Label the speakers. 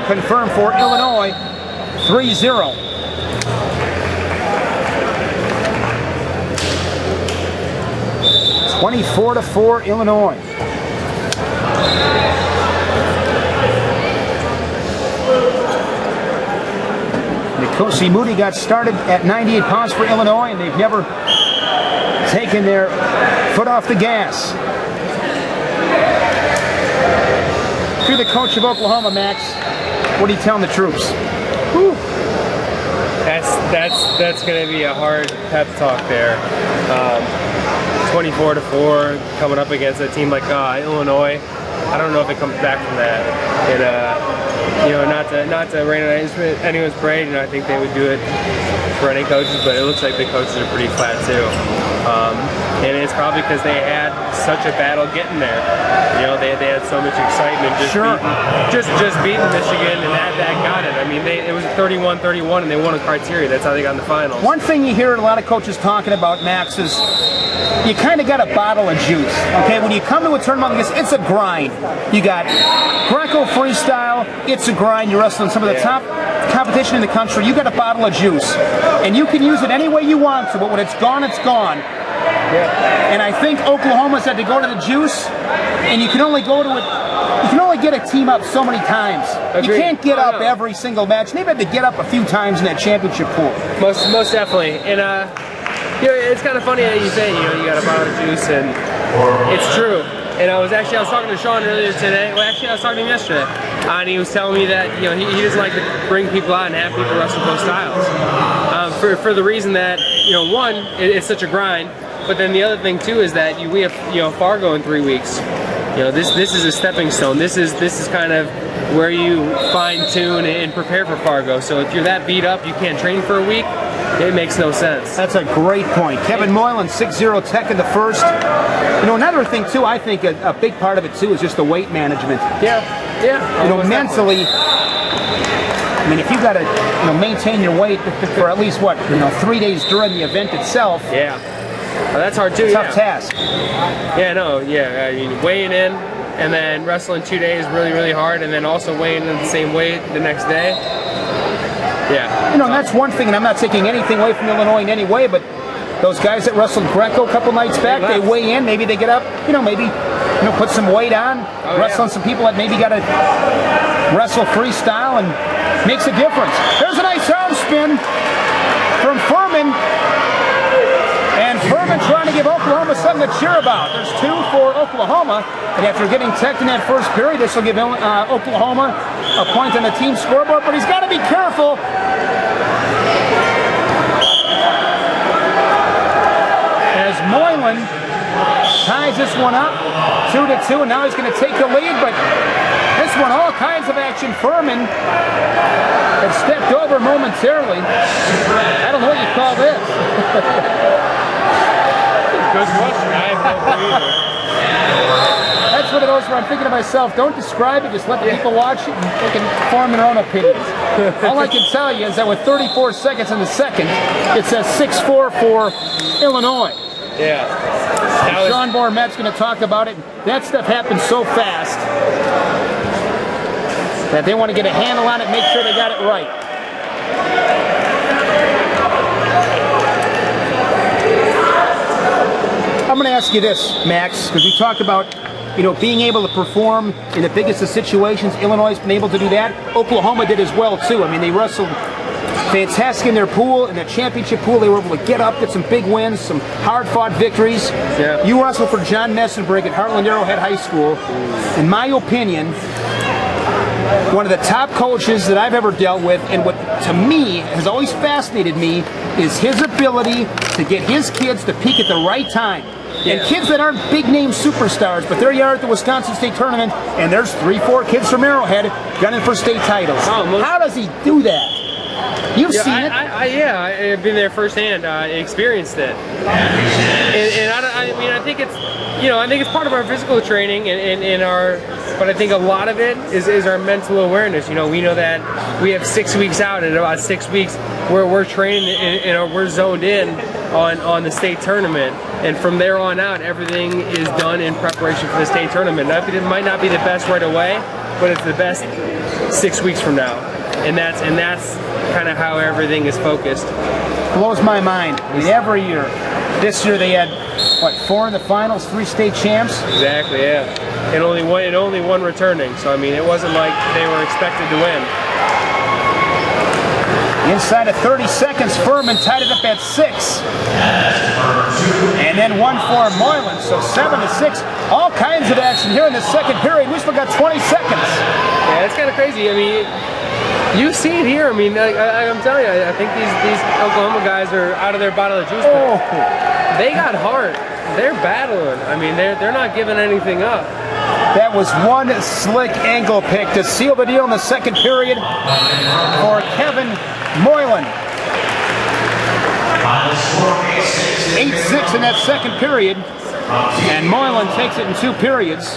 Speaker 1: confirmed for Illinois, 3-0. (24-4) Illinois. Nikosi Moody got started at 98 pounds for Illinois, and they've never taken their foot off the gas. If you're the coach of Oklahoma, Max, what are you telling the troops?
Speaker 2: Whew. That's going to be a hard pep talk there. 24-4 coming up against a team like Illinois. I don't know if it comes back from that. And you know, not to rain on anyone's parade. You know, I think they would do it for any coaches, but it looks like the coaches are pretty flat too. And it's probably because they had such a battle getting there. You know, they had so much excitement just beating Michigan, and that got it. I mean, it was 31-31, and they won a criteria. That's how they got in the finals.
Speaker 1: One thing you hear a lot of coaches talking about, Max, is you kind of got a bottle of juice. Okay, when you come to a tournament like this, it's a grind. You got Greco freestyle, it's a grind. You're wrestling some of the top competition in the country. You got a bottle of juice, and you can use it any way you want to, but when it's gone, it's gone. Yeah. And I think Oklahoma's had to go to the juice, and you can only go to it. You can only get a team up so many times. Agreed. You can't get up every single match. They've had to get up a few times in that championship pool.
Speaker 2: Most definitely. And you know, it's kind of funny that you say, you know, you got a bottle of juice, and it's true. And I was talking to Sean earlier today. Well, actually, I was talking to him yesterday, and he was telling me that, you know, he doesn't like to bring people out and have people wrestle both styles, for the reason that, you know, one, it's such a grind, but then the other thing too is that we have, you know, Fargo in 3 weeks. You know, this is a stepping stone. This is kind of where you fine tune and prepare for Fargo. So if you're that beat up, you can't train for a week. It makes no sense.
Speaker 1: That's a great point. Kevin Moylan, 6-0 tech in the first. You know, another thing too, I think a big part of it too is just the weight management.
Speaker 2: Yeah.
Speaker 1: You know, mentally, I mean, if you got to, you know, maintain your weight for at least 3 days during the event itself.
Speaker 2: Yeah. Well, that's hard too.
Speaker 1: Tough task.
Speaker 2: Yeah, no, yeah. I mean, weighing in and then wrestling 2 days really hard, and then also weighing in the same weight the next day. Yeah.
Speaker 1: You know, and that's one thing, and I'm not taking anything away from Illinois in any way, but those guys that wrestled Greco a couple nights back, they weigh in, maybe they get up, you know, maybe, you know, put some weight on, wrestling some people that maybe got to wrestle freestyle, and makes a difference. There's a nice arm spin from Ferman. And Ferman trying to give Oklahoma something to cheer about. There's 2 for Oklahoma, and after getting teched in that first period, this will give Oklahoma a point on the team scoreboard, but he's got to be careful. As Moylan ties this one up, 2-2, and now he's going to take the lead, but this one, all kinds of action. Ferman had stepped over momentarily. I don't know what you call this.
Speaker 2: Good question. I have no clue either.
Speaker 1: That's one of those where I'm thinking to myself, don't describe it, just let the people watch it and they can form their own opinions. All I can tell you is that with 34 seconds in the second, it says 6-4 for Illinois.
Speaker 2: Yeah.
Speaker 1: Sean Bourmette's going to talk about it. That stuff happens so fast that they want to get a handle on it, make sure they got it right. I'm going to ask you this, Max, because we talked about, you know, being able to perform in the biggest of situations. Illinois has been able to do that. Oklahoma did as well, too. I mean, they wrestled fantastic in their pool, in their championship pool. They were able to get up, get some big wins, some hard-fought victories.
Speaker 2: Yeah.
Speaker 1: You wrestled for John Messenbrink at Heartland Arrowhead High School. In my opinion, one of the top coaches that I've ever dealt with, and what to me has always fascinated me, is his ability to get his kids to peak at the right time. And kids that aren't big-name superstars, but there you are at the Wisconsin State Tournament, and there's 3-4 kids from Arrowhead gunning for state titles. How does he do that? You've seen it.
Speaker 2: I've been there firsthand, experienced it. And I mean, I think it's, you know, I think it's part of our physical training and our, but I think a lot of it is our mental awareness. You know, we know that we have 6 weeks out, and about 6 weeks where we're training and we're zoned in on the state tournament. And from there on out, everything is done in preparation for the state tournament. It might not be the best right away, but it's the best 6 weeks from now, and that's kind of how everything is focused.
Speaker 1: Blows my mind. I mean, every year. This year they had what, 4 in the finals, 3 state champs.
Speaker 2: Exactly, yeah, and only one returning. So I mean, it wasn't like they were expected to win.
Speaker 1: Inside of 30 seconds, Ferman tied it up at 6. And then one for Moylan, so 7-6. All kinds of action here in the second period. We still got 20 seconds.
Speaker 2: Yeah, it's kind of crazy. I mean, you see it here. I mean, I'm telling you, I think these Oklahoma guys are out of their bottle of juice.
Speaker 1: Oh.
Speaker 2: They got heart. They're battling. I mean, they're not giving anything up.
Speaker 1: That was one slick angle pick to seal the deal in the second period for Kevin Moylan. 8-6 in that second period, and Moylan takes it in 2 periods.